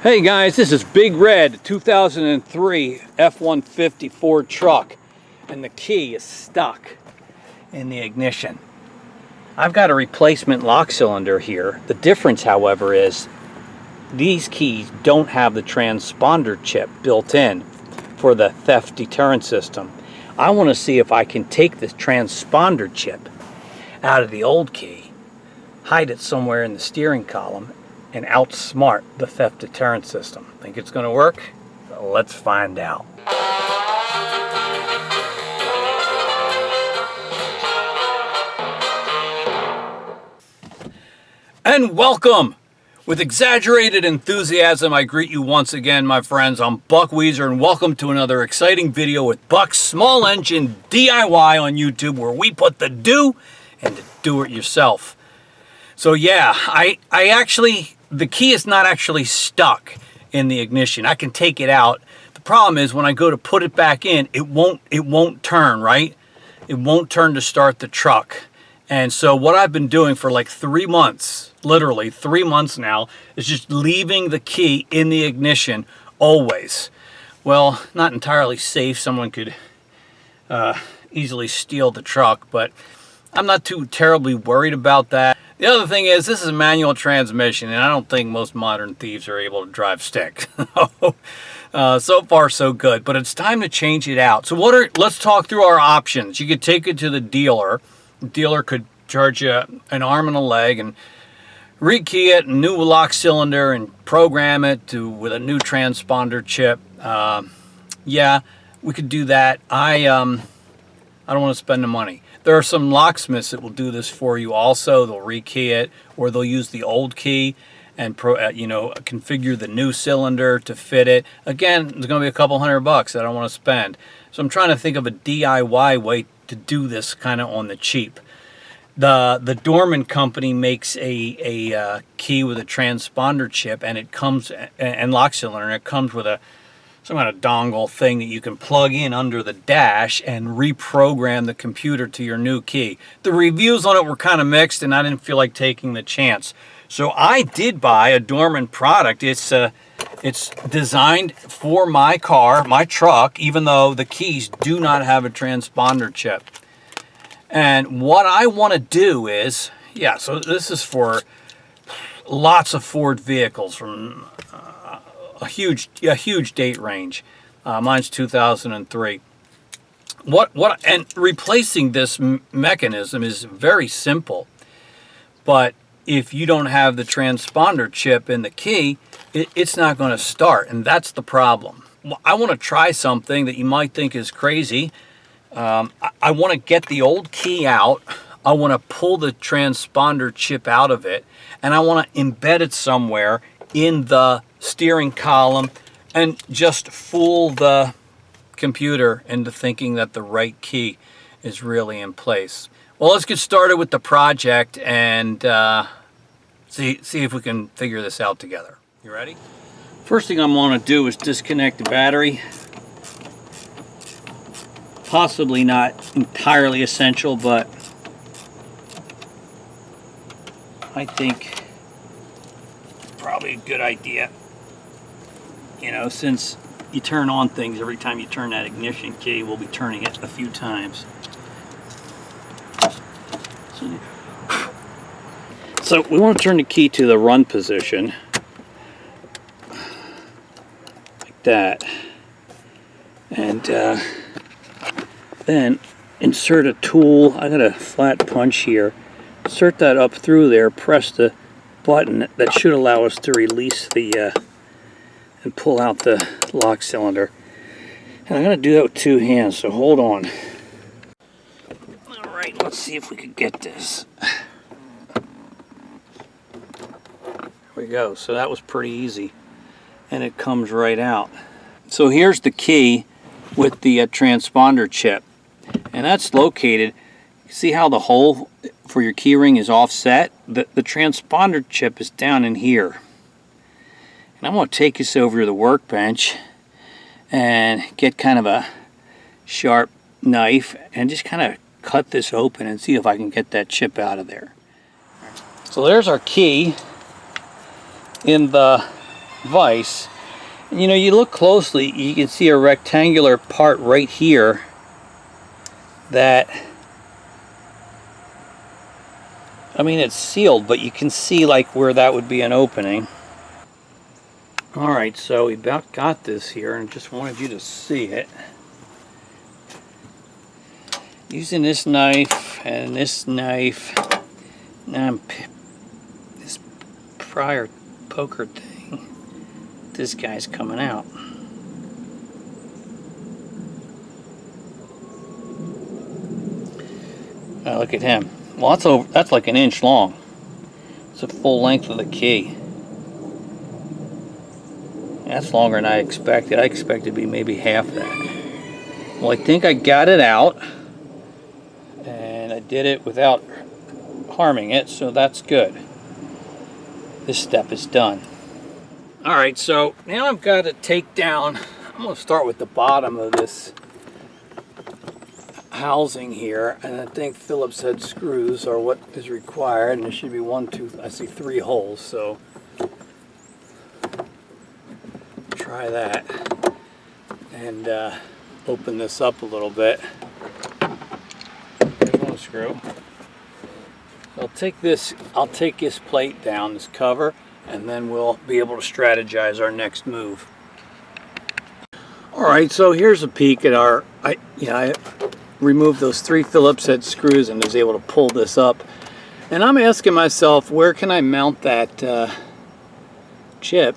Hey guys, this is Big Red 2003 F150 Ford Truck, and the key is stuck in the ignition. I've got a replacement lock cylinder here. The difference, however, is these keys don't have the transponder chip built in for the theft deterrent system. I want to see if I can take this transponder chip out of the old key, hide it somewhere in the steering column, and outsmart the theft deterrent system. Think it's going to work? Let's find out. And welcome! With exaggerated enthusiasm, I greet you once again, my friends. I'm Buck Weezer, and welcome to another exciting video with Buck's Small Engine DIY on YouTube, where we put the do and the do-it-yourself. So yeah, I actually, the key is not actually stuck in the ignition. I can take it out. The problem is when I go to put it back in, it won't turn, right? It won't turn to start the truck. And so what I've been doing for like 3 months, literally 3 months now, is just leaving the key in the ignition always. Well, not entirely safe. Someone could easily steal the truck, but I'm not too terribly worried about that. The other thing is, this is a manual transmission, and I don't think most modern thieves are able to drive stick. So far, so good. But it's time to change it out. So let's talk through our options. You could take it to the dealer. The dealer could charge you an arm and a leg and rekey it, a new lock cylinder, and program it with a new transponder chip. Yeah, we could do that. I don't want to spend the money. There are some locksmiths that will do this for you also. They'll rekey it, or they'll use the old key and configure the new cylinder to fit it. Again, it's going to be a couple $100 that I don't want to spend. So I'm trying to think of a DIY way to do this kind of on the cheap. The Dorman company makes a key with a transponder chip, and it comes and lock cylinder, and it comes with some kind of dongle thing that you can plug in under the dash and reprogram the computer to your new key. The reviews on it were kind of mixed, and I didn't feel like taking the chance. So I did buy a Dorman product. It's designed for my car, my truck, even though the keys do not have a transponder chip. And what I want to do is, yeah, so this is for lots of Ford vehicles from a huge date range. Mine's 2003. And replacing this mechanism is very simple, but if you don't have the transponder chip in the key, it's not going to start, and that's the problem. I want to try something that you might think is crazy. I want to get the old key out. I want to pull the transponder chip out of it, and I want to embed it somewhere in the steering column and just fool the computer into thinking that the right key is really in place. Well, let's get started with the project and see if we can figure this out together. You ready? First thing I'm going to do is disconnect the battery. Possibly not entirely essential, but I think probably a good idea. You know, since you turn on things every time you turn that ignition key, we'll be turning it a few times. So we want to turn the key to the run position, like that, and then insert a tool. I got a flat punch here. Insert that up through there, press the button. That should allow us to release the and pull out the lock cylinder. And I'm going to do that with two hands, so hold on. Alright, let's see if we can get this. There we go. So that was pretty easy. And it comes right out. So here's the key with the transponder chip. And that's located, see how the hole for your key ring is offset? The transponder chip is down in here. And I'm going to take this over to the workbench and get kind of a sharp knife and just kind of cut this open and see if I can get that chip out of there. So there's our key in the vise. And, you know, you look closely, you can see a rectangular part right here that, I mean, it's sealed, but you can see like where that would be an opening. Alright, so we about got this here and just wanted you to see it. Using this knife and this knife, this prior poker thing, this guy's coming out. Now look at him. Well, that's like an inch long. It's the full length of the key. That's longer than I expected. I expected to be maybe half that. Well, I think I got it out. And I did it without harming it, so that's good. This step is done. Alright, so now I've got to take down, I'm going to start with the bottom of this housing here, and I think Phillips head screws are what is required, and there should be 1, 2, I see 3 holes, so try that and open this up a little bit. There's one screw. I'll take this plate down, this cover, and then we'll be able to strategize our next move. Alright, so here's a peek at our, I removed those 3 Phillips head screws and was able to pull this up. And I'm asking myself, where can I mount that chip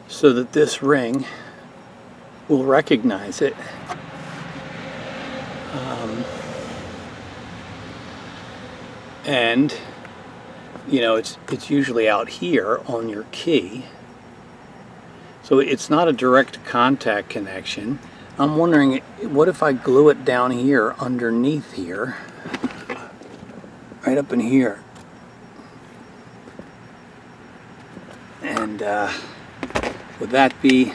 so that this ring will recognize it? And you know, it's usually out here on your key, so it's not a direct contact connection. I'm wondering, what if I glue it down here underneath here, right up in here, and would that be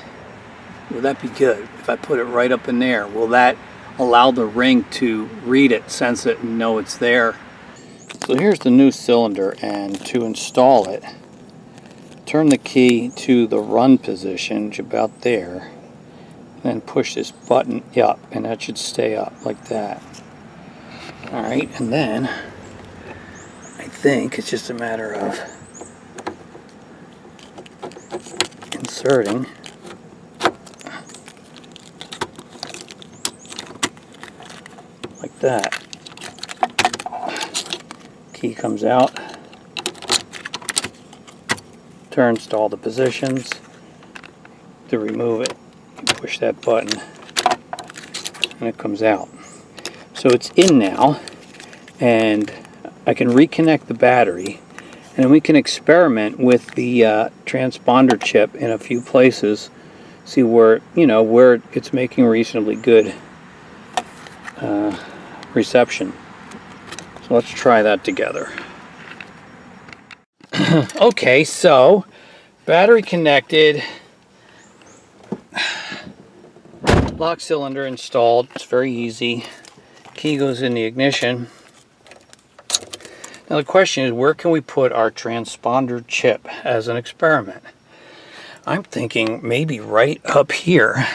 good if I put it right up in there? Will that allow the ring to read it, sense it, and know it's there? So here's the new cylinder, and to install it, turn the key to the run position, which is about there, and then push this button up, and that should stay up like that. Alright, and then I think it's just a matter of inserting like that. Key comes out, turns to all the positions. To remove it, you push that button and it comes out. So it's in now, and I can reconnect the battery, and we can experiment with the transponder chip in a few places, see where, you know, where it's making reasonably good reception. So let's try that together. Okay, so battery connected, lock cylinder installed. It's very easy. Key goes in the ignition. Now the question is, where can we put our transponder chip as an experiment? I'm thinking maybe right up here.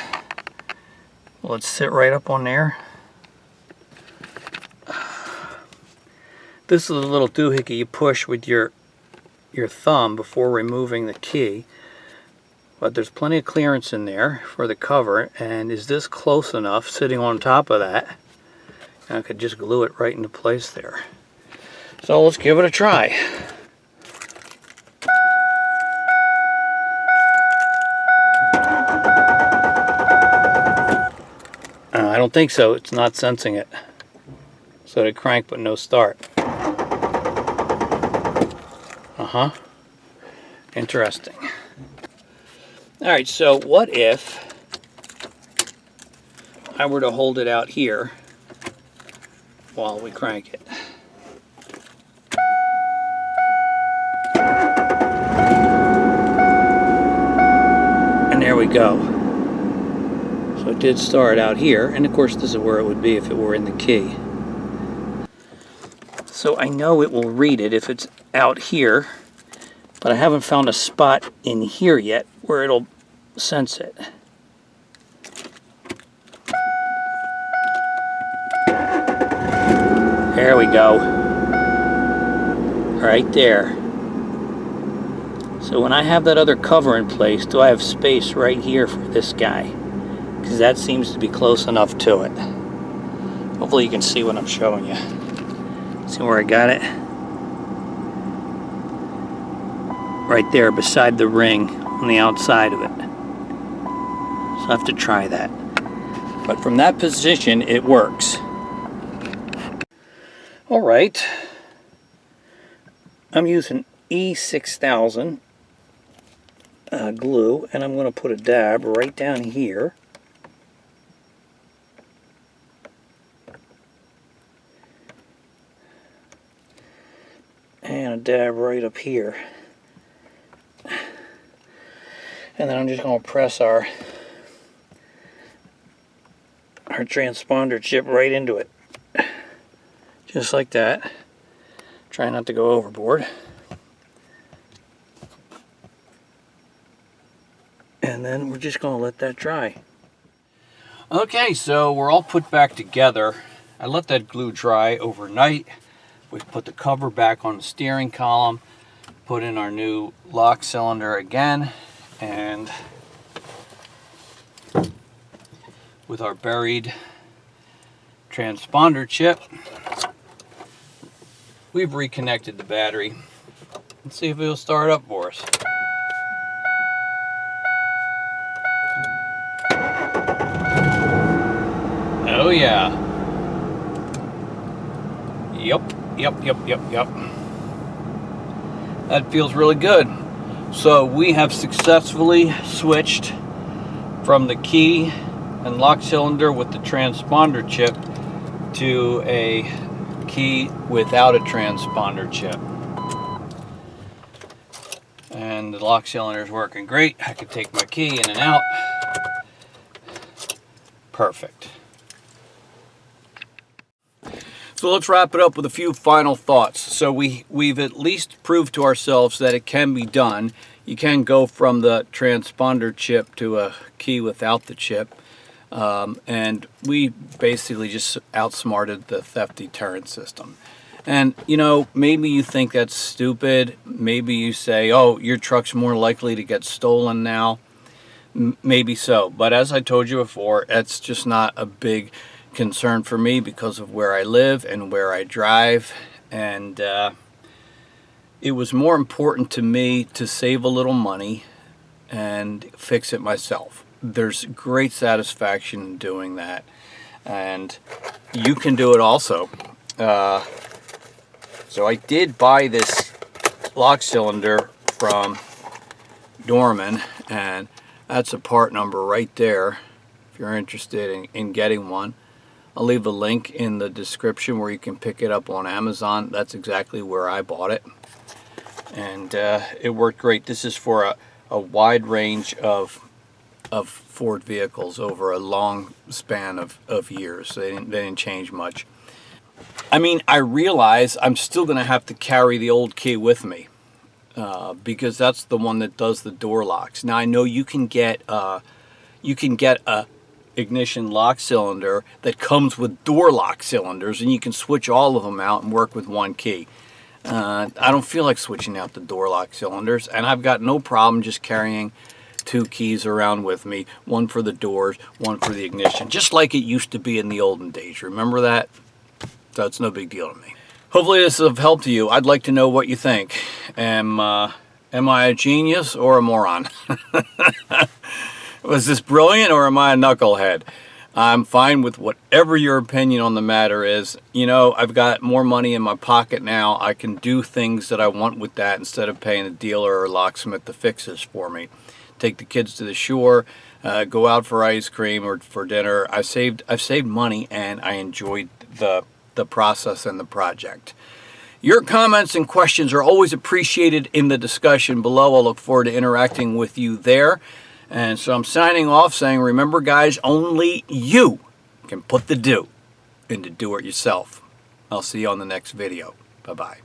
Let's sit right up on there. This is a little doohickey you push with your thumb before removing the key. But there's plenty of clearance in there for the cover, and is this close enough sitting on top of that? And I could just glue it right into place there. So let's give it a try. I don't think so. It's not sensing it. So it crank but no start. Interesting. Alright, so what if I were to hold it out here while we crank it? And there we go. So it did start out here, and of course this is where it would be if it were in the key. So I know it will read it if it's out here, but I haven't found a spot in here yet where it'll sense it. There we go. Right there. So when I have that other cover in place, do I have space right here for this guy? Because that seems to be close enough to it. Hopefully you can see what I'm showing you. See where I got it? Right there beside the ring on the outside of it. So I have to try that. But from that position, it works. All right. I'm using E6000 glue, and I'm going to put a dab right down here. And a dab right up here. And then I'm just going to press our transponder chip right into it. Just like that. Try not to go overboard. And then we're just going to let that dry. Okay, so we're all put back together. I let that glue dry overnight. We put the cover back on the steering column, put in our new lock cylinder again, and with our buried transponder chip, we've reconnected the battery. Let's see if it'll start up for us. Oh yeah. Yep. That feels really good. So we have successfully switched from the key and lock cylinder with the transponder chip to a key without a transponder chip. And the lock cylinder is working great. I can take my key in and out. Perfect. So let's wrap it up with a few final thoughts. So we've at least proved to ourselves that it can be done. You can go from the transponder chip to a key without the chip. And we basically just outsmarted the theft deterrent system. And, you know, maybe you think that's stupid. Maybe you say, oh, your truck's more likely to get stolen now. Maybe so. But as I told you before, it's just not a big concern for me because of where I live and where I drive. And it was more important to me to save a little money and fix it myself. There's great satisfaction in doing that, and you can do it also. So I did buy this lock cylinder from Dorman, and that's a part number right there if you're interested in getting one. I'll leave a link in the description where you can pick it up on Amazon. That's exactly where I bought it, and it worked great. This is for a wide range of Ford vehicles over a long span of years. They didn't change much. I mean, I realize I'm still going to have to carry the old key with me because that's the one that does the door locks. Now I know you can get a ignition lock cylinder that comes with door lock cylinders, and you can switch all of them out and work with one key. I don't feel like switching out the door lock cylinders, and I've got no problem just carrying two keys around with me, one for the doors, one for the ignition, just like it used to be in the olden days. Remember that? So it's no big deal to me. Hopefully this has helped you. I'd like to know what you think. Am I a genius or a moron? Was this brilliant or am I a knucklehead? I'm fine with whatever your opinion on the matter is. You know, I've got more money in my pocket now. I can do things that I want with that instead of paying a dealer or a locksmith to fix this for me. Take the kids to the shore, go out for ice cream or for dinner. I've saved money, and I enjoyed the process and the project. Your comments and questions are always appreciated in the discussion below. I'll look forward to interacting with you there. And so I'm signing off saying, remember guys, only you can put the do into do it yourself. I'll see you on the next video. Bye-bye.